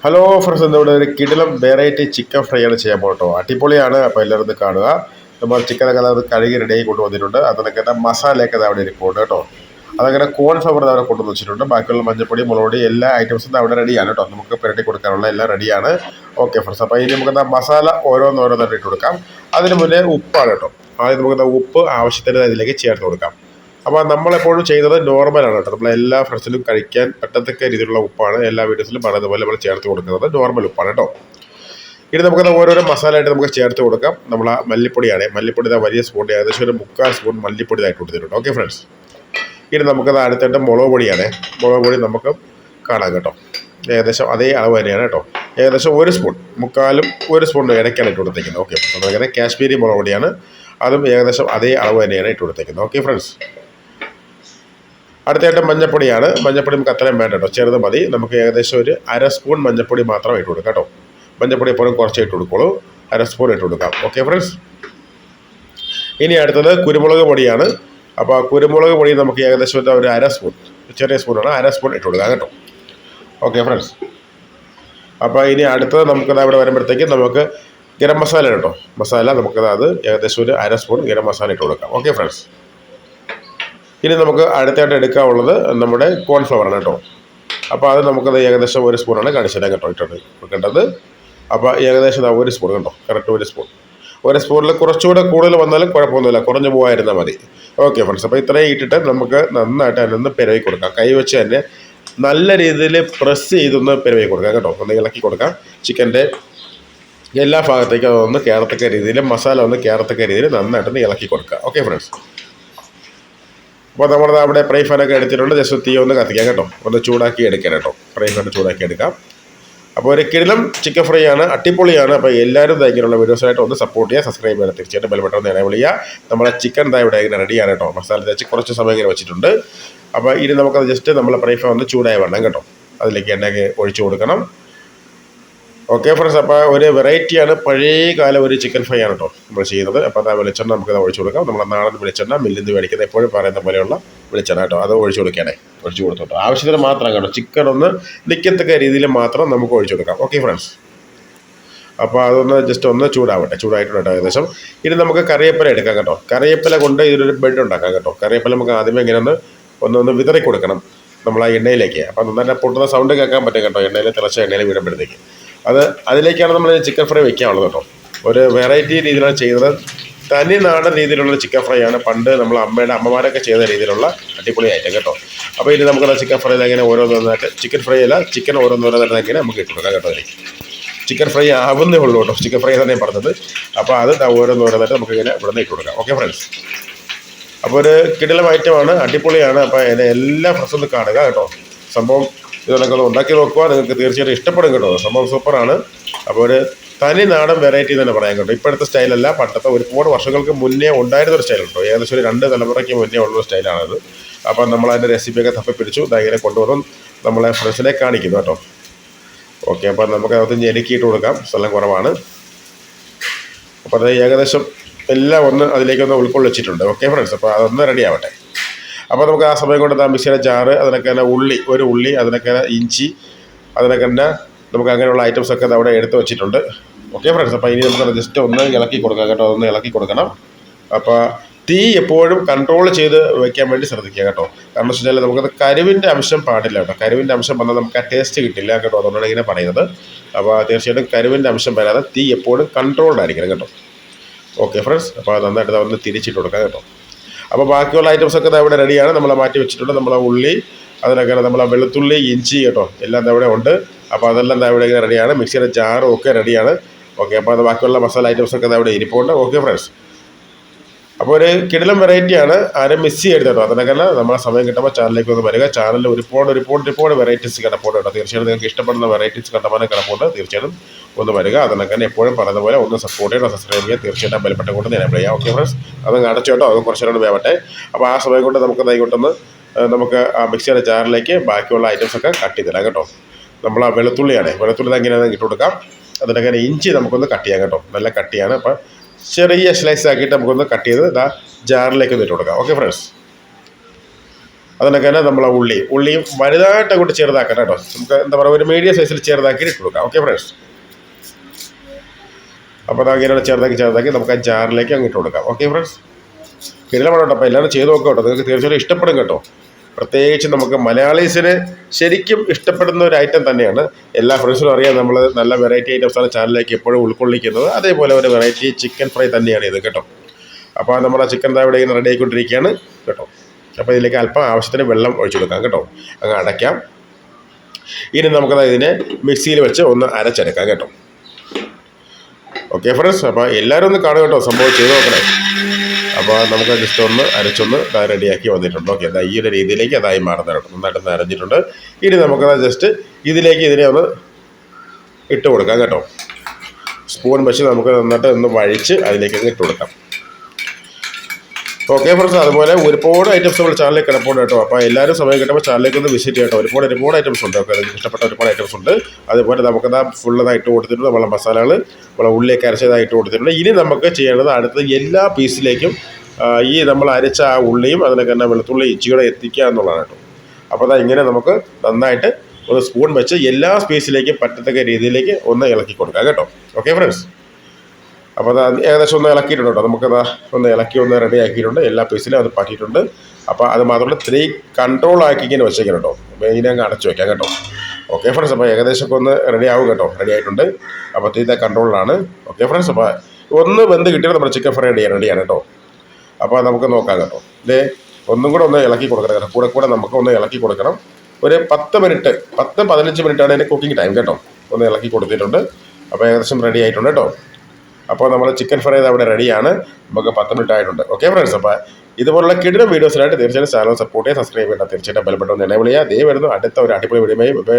Hello friends, ഇവിടെ ഒരു കിടിലം വെറൈറ്റി ചിക്കൻ ഫ്രൈ ആണ് ചെയ്യാൻ പോകട്ടോ. അടിപൊളിയാണ്. അപ്പോൾ എല്ലാവരും ഇത് കാണുക. നമ്മൾ ചിക്കനൊക്കെ അത് കഴുകി റെഡിയായി കൊണ്ടുവന്നിട്ടുണ്ട്. അതിനൊക്കെ മസാലയൊക്കെ അത് അവിടെ ഇരിപ്പുണ്ട് കേട്ടോ. അതങ്ങനെ കോൺഫ്ലവർ അവിടെ കൊണ്ടുവന്ന് വെച്ചിട്ടുണ്ട്. ബാക്കിയുള്ള മഞ്ഞപ്പൊടി, മുളകുപൊടി എല്ലാ ഐറ്റംസും അവിടെ റെഡിയാണ് കേട്ടോ. നമുക്ക് പുരട്ടി കൊടുക്കാനുള്ള എല്ലാം റെഡിയാണ്. ഓക്കെ ഫ്രണ്ട്സ്, അപ്പോൾ ഇനി നമുക്ക് മസാല ഓരോന്നോരോന്നായിട്ട് ഇട്ട് കൊടുക്കാം. അതിന് മുന്നേ ഉപ്പാണ് കേട്ടോ. ആദ്യം നമുക്ക് ഉപ്പ് ആവശ്യത്തിന് ഇതിലേക്ക് ചേർത്ത് കൊടുക്കാം. അപ്പോൾ നമ്മളെപ്പോഴും ചെയ്യുന്നത് നോർമലാണ് കേട്ടോ. നമ്മളെല്ലാ ഫ്രണ്ട്സിലും കഴിക്കാൻ പറ്റത്തക്ക രീതിയിലുള്ള ഉപ്പാണ് എല്ലാ വീഡിയോസിലും പറയുന്നതുപോലെ നമ്മൾ ചേർത്ത് കൊടുക്കുന്നത് നോർമൽ ഉപ്പാണ് കേട്ടോ. ഇനി നമുക്കത് ഓരോരോ മസാലയായിട്ട് നമുക്ക് ചേർത്ത് കൊടുക്കാം. നമ്മൾ ആ മല്ലിപ്പൊടിയാണ്, മല്ലിപ്പൊടി വലിയ സ്പൂൺ ഏകദേശം ഒരു 3/4 സ്പൂൺ മല്ലിപ്പൊടി ആയിട്ട് കൊടുത്തിട്ടുണ്ട്. ഓക്കെ ഫ്രണ്ട്സ്, ഇനി നമുക്കത് അടുത്തിട്ട് മുളക് പൊടിയാണ്. മുളക് പൊടി നമുക്ക് കാണാം കേട്ടോ. ഏകദേശം അതേ അളവ് തന്നെയാണ് കേട്ടോ. ഏകദേശം 1 സ്പൂൺ, 1/4 സ്പൂൺ ഇടയ്ക്കാണ് ഇട്ട് കൊടുത്തേക്കുന്നത്. ഓക്കെ, അതങ്ങനെ കാശ്മീരി മുളക് പൊടിയാണ്. അതും ഏകദേശം അതേ അളവ് തന്നെയാണ് ഇട്ട് കൊടുത്തേക്കുന്നത്. ഓക്കെ ഫ്രണ്ട്സ്, അടുത്തായിട്ട് മഞ്ഞപ്പൊടിയാണ്. മഞ്ഞപ്പൊടി നമുക്ക് അത്രയും വേണ്ട കേട്ടോ, ചെറുത് മതി. നമുക്ക് ഏകദേശം ഒരു 1/2 സ്പൂൺ മഞ്ഞപ്പൊടി മാത്രം ഇട്ട് കൊടുക്കാം കേട്ടോ. മഞ്ഞപ്പൊടി എപ്പോഴും കുറച്ച് ഇട്ട് കൊടുക്കുള്ളൂ. 1/2 സ്പൂൺ ഇട്ട് കൊടുക്കാം. ഓക്കെ ഫ്രണ്ട്സ്, ഇനി അടുത്തത് കുരുമുളക് പൊടിയാണ്. അപ്പോൾ കുരുമുളക് പൊടി നമുക്ക് ഏകദേശം ഒരു 1/2 സ്പൂൺ, ചെറിയ സ്പൂണാണ്, 1/2 സ്പൂൺ ഇട്ട് കൊടുക്കാം കേട്ടോ. ഓക്കെ ഫ്രണ്ട്സ്, അപ്പോൾ ഇനി അടുത്തത് നമുക്കത് അവിടെ വരുമ്പോഴത്തേക്ക് നമുക്ക് ഗരം മസാല കേട്ടോ. മസാല നമുക്കത് ഏകദേശം ഒരു 1/2 സ്പൂൺ ഗരം മസാല ഇട്ട് കൊടുക്കാം. ഓക്കെ ഫ്രണ്ട്സ്, ഇനി നമുക്ക് അടുത്തായിട്ട് എടുക്കാനുള്ളത് നമ്മുടെ കോൺഫ്ലവറാണ് കേട്ടോ. അപ്പോൾ അത് നമുക്കത് ഏകദേശം 1 സ്പൂണാണ് കാണിച്ചു തരാൻ കേട്ടോ ഇട്ടത് കൊടുക്കേണ്ടത്. അപ്പോൾ ഏകദേശം 1 സ്പൂൺ കേട്ടോ, കറക്റ്റ് 1 സ്പൂൺ. 1 സ്പൂണിൽ കുറച്ചുകൂടെ കൂടുതൽ വന്നാലും കുഴപ്പമൊന്നുമില്ല, കുറഞ്ഞു പോകാതിരുന്നാൽ മതി. ഓക്കെ ഫ്രണ്ട്സ്, അപ്പോൾ ഇത്രയും ഇട്ടിട്ട് നമുക്ക് നന്നായിട്ട് അതിനൊന്ന് പെരവി കൊടുക്കാം. കൈ വെച്ച് തന്നെ നല്ല രീതിയിൽ പ്രസ് ചെയ്തൊന്ന് പെരവി കൊടുക്കാം കേട്ടോ. ഒന്ന് ഇളക്കി കൊടുക്കാം. ചിക്കൻ്റെ എല്ലാ ഭാഗത്തേക്കും അതൊന്ന് കയറത്തക്ക രീതിയിൽ, മസാല ഒന്ന് കയറത്തക്ക രീതിയിൽ നന്നായിട്ടൊന്ന് ഇളക്കി കൊടുക്കുക. ഓക്കെ ഫ്രണ്ട്സ്, അപ്പോൾ നമ്മളത് അവിടെ ഫ്രൈ ഫാനൊക്കെ എടുത്തിട്ടുണ്ട്. ജസ്റ്റ് തീ ഒന്ന് കത്തിക്കാം കേട്ടോ, ഒന്ന് ചൂടാക്കി എടുക്കാം കേട്ടോ. ഫ്രൈ ഫാൻ ചൂടാക്കി എടുക്കാം. അപ്പോൾ ഒരു കിടിലം ചിക്കൻ ഫ്രൈ ആണ്, അടിപൊളിയാണ്. അപ്പോൾ എല്ലാവരും ഇങ്ങനെയുള്ള വീഡിയോസായിട്ട് ഒന്ന് സപ്പോർട്ട് ചെയ്യുക, സബ്സ്ക്രൈബ് ചെയ്യുക, തീർച്ചയായിട്ടും ബെൽ ബട്ടൺ ഒന്ന് എനേബിൾ ചെയ്യുക. നമ്മളെ ചിക്കൻ ഇവിടെ ഇങ്ങനെ റെഡിയാണ് കേട്ടോ. മസാല തേച്ച് കുറച്ച് സമയം ഇങ്ങനെ വെച്ചിട്ടുണ്ട്. അപ്പോൾ ഇനി നമുക്കത് ജസ്റ്റ് നമ്മളെ ഫ്രൈ ഫാൻ ഒന്ന് ചൂടായി വേണം കേട്ടോ. അതിലേക്ക് എണ്ണയൊക്കെ ഒഴിച്ചു കൊടുക്കണം. ഓക്കെ ഫ്രണ്ട്സ്, അപ്പോൾ ഒരു വെറൈറ്റിയാണ്, പഴയ ഒരു ചിക്കൻ ഫ്രൈ ആണ് കേട്ടോ നമ്മൾ ചെയ്യുന്നത്. അപ്പോൾ ആ വെളിച്ചെണ്ണ നമുക്കത് ഒഴിച്ചു കൊടുക്കാം. നമ്മുടെ നാടൻ വെളിച്ചെണ്ണ, മില്ലിൽ നിന്ന് മേടിക്കുന്നത്, എപ്പോഴും പറയുന്ന പോലെയുള്ള വെളിച്ചെണ്ണ കേട്ടോ. അത് ഒഴിച്ചു കൊടുക്കുകയാണേ, ഒഴിച്ചു കൊടുത്തോട്ടോ. ആവശ്യത്തിന് മാത്രം കേട്ടോ, ചിക്കൻ ഒന്ന് നിൽക്കത്തക്ക രീതിയിൽ മാത്രം നമുക്ക് ഒഴിച്ചു കൊടുക്കാം. ഓക്കെ ഫ്രണ്ട്സ്, അപ്പോൾ അതൊന്ന് ജസ്റ്റ് ഒന്ന് ചൂടാവട്ടെ. ചൂടായിട്ടുണ്ട് കേട്ടോ ഏകദേശം. ഇനി നമുക്ക് കറിവേപ്പില എടുക്കാം കേട്ടോ. കറിവേപ്പില കൊണ്ട് ഇതിലൊരു ബെഡ് ഉണ്ടാക്കാം കേട്ടോ. കറിവേപ്പില നമുക്ക് ആദ്യമേ ഇങ്ങനെ ഒന്ന് വിതറി കൊടുക്കണം നമ്മൾ ആ എണ്ണയിലേക്ക്. അപ്പോൾ നന്നായിട്ട് പൊട്ടുന്ന സൗണ്ട് കേൾക്കാൻ പറ്റും കേട്ടോ, എണ്ണയിൽ തിളച്ച എണ്ണയിൽ വീടുമ്പോഴത്തേക്ക്. അതിലേക്കാണ് നമ്മൾ ചിക്കൻ ഫ്രൈ വെക്കാനുള്ളത് കേട്ടോ. ഒരു വെറൈറ്റി രീതിയിലാണ് ചെയ്യുന്നത്. തനി നാടൻ രീതിയിലുള്ള ചിക്കൻ ഫ്രൈ ആണ്. പണ്ട് നമ്മൾ അമ്മമാരൊക്കെ ചെയ്ത രീതിയിലുള്ള അടിപൊളി ഐറ്റം കേട്ടോ. അപ്പോൾ ഇനി നമുക്ക് ചിക്കൻ ഫ്രൈ അങ്ങനെ ഓരോന്നോന്നായിട്ട്, ചിക്കൻ ഫ്രൈ അല്ല, ചിക്കൻ ഓരോന്നോരോന്നായിട്ട് അങ്ങനെ നമുക്ക് ഇട്ട് കൊടുക്കാം കേട്ടോ. അതിലേക്ക് ചിക്കൻ ഫ്രൈ ആവുന്നേ ഉള്ളൂ കേട്ടോ, ചിക്കൻ ഫ്രൈ തന്നെ പറഞ്ഞത്. അപ്പോൾ അത് ഓരോന്നോരോന്നായിട്ട് നമുക്ക് ഇങ്ങനെ ഇവിടെ നിന്ന് ഇട്ട് കൊടുക്കാം. ഓക്കെ ഫ്രണ്ട്സ്, അപ്പോൾ ഒരു കിടിലം ഐറ്റമാണ്, അടിപൊളിയാണ്. അപ്പോൾ അതിൻ്റെ എല്ലാ ഫ്രണ്ട്സും ഒന്ന് കാണുക കേട്ടോ. സംഭവം ഇതൊക്കെ ഒന്ന് ഉണ്ടാക്കി നോക്കുക, നിങ്ങൾക്ക് തീർച്ചയായിട്ടും ഇഷ്ടപ്പെടും കേട്ടോ. സംഭവം സൂപ്പറാണ്. അപ്പോൾ ഒരു തനി നാടൻ വെറൈറ്റി തന്നെ പറയാൻ കേട്ടോ. ഇപ്പോഴത്തെ സ്റ്റൈലല്ല, പണ്ടത്തെ ഒരുപാട് വർഷങ്ങൾക്ക് മുന്നേ ഉണ്ടായിരുന്നൊരു സ്റ്റൈൽ കേട്ടോ. ഏകദേശം ഒരു 2 തലമുറയ്ക്ക് മുന്നേ ഉള്ളൊരു സ്റ്റൈലാണത്. അപ്പോൾ നമ്മളതിൻ്റെ റെസിപ്പിയൊക്കെ തപ്പിപ്പിടിച്ചു ഇങ്ങനെ കൊണ്ടുവന്നും നമ്മളെ ഫ്രണ്ട്സിനെ കാണിക്കുന്നു കേട്ടോ. ഓക്കെ, അപ്പോൾ നമുക്ക് അത് ഞെരുക്കിയിട്ട് കൊടുക്കാം, സ്ഥലം കുറവാണ്. അപ്പോൾ അത് ഏകദേശം എല്ലാം അതിലേക്കൊന്ന് ഉൾക്കൊള്ളിച്ചിട്ടുണ്ട്. ഓക്കെ ഫ്രണ്ട്സ്, അപ്പോൾ അതൊന്ന് റെഡി ആവട്ടെ. അപ്പോൾ നമുക്ക് ആ സമയം കൊണ്ട് മിക്സിയുടെ ജാറ്, അതിനൊക്കെ തന്നെ ഒരു ഉള്ളി, അതിനൊക്കെ ഇഞ്ചി, അതിനൊക്കെ തന്നെ നമുക്ക് അങ്ങനെയുള്ള ഐറ്റംസൊക്കെ അവിടെ എടുത്ത് വെച്ചിട്ടുണ്ട്. ഓക്കെ ഫ്രണ്ട്സ്, അപ്പോൾ ഇനി നമുക്ക് ജസ്റ്റ് ഒന്ന് ഇളക്കി കൊടുക്കാം കേട്ടോ. ഒന്ന് ഇളക്കി കൊടുക്കണം. അപ്പോൾ തീ എപ്പോഴും കൺട്രോൾ ചെയ്ത് വയ്ക്കാൻ വേണ്ടി ശ്രദ്ധിക്കുക കേട്ടോ. കാരണം എന്ന് വെച്ചാൽ നമുക്കത് കരിവിൻ്റെ അംശം പാടില്ല കേട്ടോ. കരിവിൻ്റെ അംശം വന്നാൽ നമുക്ക് ആ ടേസ്റ്റ് കിട്ടില്ല കേട്ടോ. അതുകൊണ്ടാണ് ഇങ്ങനെ പറയുന്നത്. അപ്പോൾ തീർച്ചയായിട്ടും കരിവിൻ്റെ അംശം വരാതെ തീ എപ്പോഴും കൺട്രോൾഡ് ആയിരിക്കണം കേട്ടോ. ഓക്കെ ഫ്രണ്ട്സ്, അപ്പോൾ നന്നായിട്ട് ഒന്ന് തിരിച്ചിട്ട് കൊടുക്കാം കേട്ടോ. അപ്പോൾ ബാക്കിയുള്ള ഐറ്റംസൊക്കെ ഇവിടെ റെഡിയാണ്, നമ്മൾ മാറ്റി വെച്ചിട്ടുണ്ട്. നമ്മളെ ഉള്ളി, അതിനൊക്കെ നമ്മളെ വെളുത്തുള്ളി, ഇഞ്ചി കേട്ടോ, എല്ലാം ഇവിടെ ഉണ്ട്. അപ്പോൾ അതെല്ലാം ഇവിടെ ഇങ്ങനെ റെഡിയാണ്. മിക്സിയുടെ ജാറും ഒക്കെ റെഡിയാണ്. ഓക്കെ, അപ്പോൾ അത് ബാക്കിയുള്ള മസാല ഐറ്റംസൊക്കെ ഇവിടെ ഇരിപ്പുണ്ട്. ഓക്കെ ഫ്രണ്ട്സ്, അപ്പോൾ ഒരു കിടിലം വെറൈറ്റിയാണ്, ആരും മിസ് ചെയ്യരുത് കേട്ടോ. അതിനൊക്കെ നമ്മളെ സമയം കിട്ടുമ്പോൾ ചാനലിലേക്ക് ഒന്ന് വരിക. ചാനലിൽ ഒരുപാട് വെറൈറ്റീസ് കിടപ്പുണ്ട് കേട്ടോ. തീർച്ചയായിട്ടും നിങ്ങൾക്ക് ഇഷ്ടപ്പെടുന്ന വെറൈറ്റീസ് കണ്ടമാനം കിടപ്പുണ്ട്. തീർച്ചയായിട്ടും ഒന്ന് വരിക. അതിനൊക്കെ എപ്പോഴും പറയുന്ന പോലെ ഒന്ന് സപ്പോർട്ട് ചെയ്യുക, സബ്സ്ക്രൈബ് ചെയ്യുക, തീർച്ചയായിട്ടും ബെൽബട്ടൺ കൊണ്ട് എനേബിൾ ചെയ്യാം. ഓക്കെ ഫ്രണ്ട്സ്, അത് അടച്ചു കേട്ടോ, അത് കുറച്ച് നേരം വേവട്ടെ. അപ്പോൾ ആ സമയം കൊണ്ട് നമുക്ക് ആ മിക്സിയുടെ ജാറിലേക്ക് ബാക്കിയുള്ള ഐറ്റംസൊക്കെ കട്ട് ചെയ്ത് തരാം കേട്ടോ. നമ്മൾ ആ വെളുത്തുള്ളി എങ്ങനെയാണെന്ന് ഇട്ട് കൊടുക്കാം. അതിനൊക്കെ ഇഞ്ചി നമുക്കൊന്ന് കട്ട് ചെയ്യാം കേട്ടോ. നല്ല കട്ടിയാണ്. അപ്പോൾ ചെറിയ സ്ലൈസ് ആക്കിയിട്ട് നമുക്കൊന്ന് കട്ട് ചെയ്ത് ജാറിലേക്ക് ഇട്ട് കൊടുക്കാം. ഓക്കെ ഫ്രണ്ട്സ്, അതിനൊക്കെ തന്നെ നമ്മളെ ഉള്ളിയും വലുതായിട്ട് അങ്ങോട്ട് ചെറുതാക്കണം കേട്ടോ. നമുക്ക് എന്താ പറയുക, ഒരു മീഡിയം സൈസിൽ ചെറുതാക്കി ഇട്ട് കൊടുക്കാം. Okay friends. അപ്പോൾ അങ്ങനെയാണ് ചെറുതാക്കി നമുക്ക് ആ ജാറിലേക്ക് അങ്ങ് ഇട്ട് കൊടുക്കാം. Okay friends. കിടിലമാണ് കേട്ടോ. അപ്പോൾ എല്ലാവരും ചെയ്ത് നോക്കാം കേട്ടോ. നിങ്ങൾക്ക് തീർച്ചയായിട്ടും ഇഷ്ടപ്പെടും കേട്ടോ. പ്രത്യേകിച്ച് നമുക്ക് മലയാളീസിന് ശരിക്കും ഇഷ്ടപ്പെടുന്ന ഒരു ഐറ്റം തന്നെയാണ്. എല്ലാ ഫ്രണ്ട്സിനും അറിയാം, നമ്മൾ നല്ല വെറൈറ്റി ഐറ്റംസാണ് ചാനലിലേക്ക് എപ്പോഴും ഉൾക്കൊള്ളിക്കുന്നത്. അതേപോലെ ഒരു വെറൈറ്റി ചിക്കൻ ഫ്രൈ തന്നെയാണ് ഇത് കേട്ടോ. അപ്പോൾ നമ്മുടെ ചിക്കൻ ഇവിടെ ഇങ്ങനെ റെഡി ആയിക്കൊണ്ടിരിക്കുകയാണ് കേട്ടോ. അപ്പോൾ ഇതിലേക്ക് അല്പം ആവശ്യത്തിന് വെള്ളം ഒഴിച്ചു കൊടുക്കാം കേട്ടോ. അങ്ങ് അടയ്ക്കാം. ഇനി നമുക്കത് ഇതിനെ മിക്സിയിൽ വെച്ച് ഒന്ന് അരച്ചെടുക്കാം കേട്ടോ. Okay friends. അപ്പോൾ എല്ലാവരും ഒന്ന് കാണുക കേട്ടോ, സംഭവം ചെയ്ത് നോക്കണേ. അപ്പോൾ നമുക്ക് ജസ്റ്റ് ഒന്ന് അരച്ചൊന്ന് റെഡിയാക്കി വന്നിട്ടുണ്ട്. ഓക്കെ, അതാ ഈ ഒരു രീതിയിലേക്ക് അതായി മാറുന്നത് കേട്ടോ. നന്നായിട്ടൊന്ന് അരഞ്ഞിട്ടുണ്ട്. ഇനി നമുക്കത് ജസ്റ്റ് ഇതിലേക്ക് ഇതിനെ ഒന്ന് ഇട്ട് കൊടുക്കാം കേട്ടോ. സ്പൂൺ വെച്ച് നമുക്ക് നന്നായിട്ട് ഒന്ന് വഴിച്ച് അതിലേക്ക് ഇട്ട് കൊടുക്കാം. Okay friends. അതുപോലെ ഒരുപാട് ഐറ്റംസ് നമ്മൾ ചാനലിൽ കിടപ്പുണ്ട് കേട്ടോ. അപ്പോൾ എല്ലാവരും സമയം കിട്ടുമ്പോൾ ചാനലിലേക്ക് ഒന്ന് വിസിറ്റ് ചെയ്യട്ടോ. ഒരുപാട് ഐറ്റംസ് ഉണ്ട്. ഓക്കെ, നിങ്ങൾക്ക് ഇഷ്ടപ്പെട്ട ഒരുപാട് ഐറ്റംസ് ഉണ്ട്. അതുപോലെ നമുക്കത് ഫുള്ളതായിട്ട് കൊടുത്തിട്ടുണ്ട്. നമ്മളെ മസാലകൾ നമ്മളെ ഉള്ളിലേക്ക് അരച്ചതായിട്ട് കൊടുത്തിട്ടുണ്ട്. ഇനി നമുക്ക് ചെയ്യേണ്ടത് അടുത്ത എല്ലാ പീസിലേക്കും ഈ നമ്മൾ അരച്ച ആ ഉള്ളിയും അതിനൊക്കെ തന്നെ വെളുത്തുള്ളി ഇച്ചിയുടെ എത്തിക്കുക എന്നുള്ളതാണ് കേട്ടോ. അപ്പോൾ അതാ ഇങ്ങനെ നമുക്ക് നന്നായിട്ട് ഒരു സ്പൂൺ വെച്ച് എല്ലാ പീസിലേക്കും പറ്റത്തക്ക രീതിയിലേക്ക് ഒന്ന് ഇളക്കി കൊടുക്കാം കേട്ടോ. Okay friends. അപ്പോൾ അത് ഏകദേശം ഒന്ന് ഇളക്കിയിട്ടുണ്ട് കേട്ടോ. നമുക്കത് ഒന്ന് ഇളക്കി ഒന്ന് റെഡി ആക്കിയിട്ടുണ്ട്. എല്ലാ പീസിലും അത് പറ്റിയിട്ടുണ്ട്. അപ്പോൾ അത് മാത്രമല്ല തീ കൺട്രോൾ ആക്കി ഇങ്ങനെ വെച്ചേക്കണം കേട്ടോ. അപ്പോൾ ഇതിനെ അങ്ങ് അടച്ചു വയ്ക്കാം കേട്ടോ. Okay friends. അപ്പോൾ ഏകദേശമൊക്കെ ഒന്ന് റെഡി ആവും കേട്ടോ. റെഡി ആയിട്ടുണ്ട്. അപ്പോൾ തീ കൺട്രോളിലാണ്. Okay friends. അപ്പോൾ ഒന്ന് വെന്ത് കിട്ടിയാൽ നമ്മുടെ ചിക്കൻ ഫ്രൈ റെഡിയാണ് കേട്ടോ. അപ്പോൾ നമുക്ക് നോക്കാം കേട്ടോ. ഇതേ ഒന്നും കൂടെ ഒന്ന് ഇളക്കി കൊടുക്കണം കേട്ടോ. കൂടെ നമുക്ക് ഒന്ന് ഇളക്കി കൊടുക്കണം. ഒരു 10-15 മിനിറ്റാണ് അതിൻ്റെ കുക്കിംഗ് ടൈം കേട്ടോ. ഒന്ന് ഇളക്കി കൊടുത്തിട്ടുണ്ട്. അപ്പോൾ ഏകദേശം റെഡി ആയിട്ടുണ്ട് കേട്ടോ. അപ്പോൾ നമ്മൾ ചിക്കൻ ഫ്രൈ അവിടെ റെഡിയാണ്. നമുക്ക് 10 മിനിറ്റ് ആയിട്ടുണ്ട്. Okay friends. അപ്പോൾ ഇതുപോലുള്ള കിടിലം വീഡിയോസിനായിട്ട് തീർച്ചയായിട്ടും ചാനൽ സപ്പോർട്ട് ചെയ്യുക, സബ്സ്ക്രൈബ് ചെയ്യണം. തീർച്ചയായിട്ടും ബെൽ ബട്ടൺ എനേബിൾ ചെയ്യുക. ദേ വരുന്നു അടുത്ത ഒരു അടിപൊളി വീഡിയോയുമായി. ബൈ.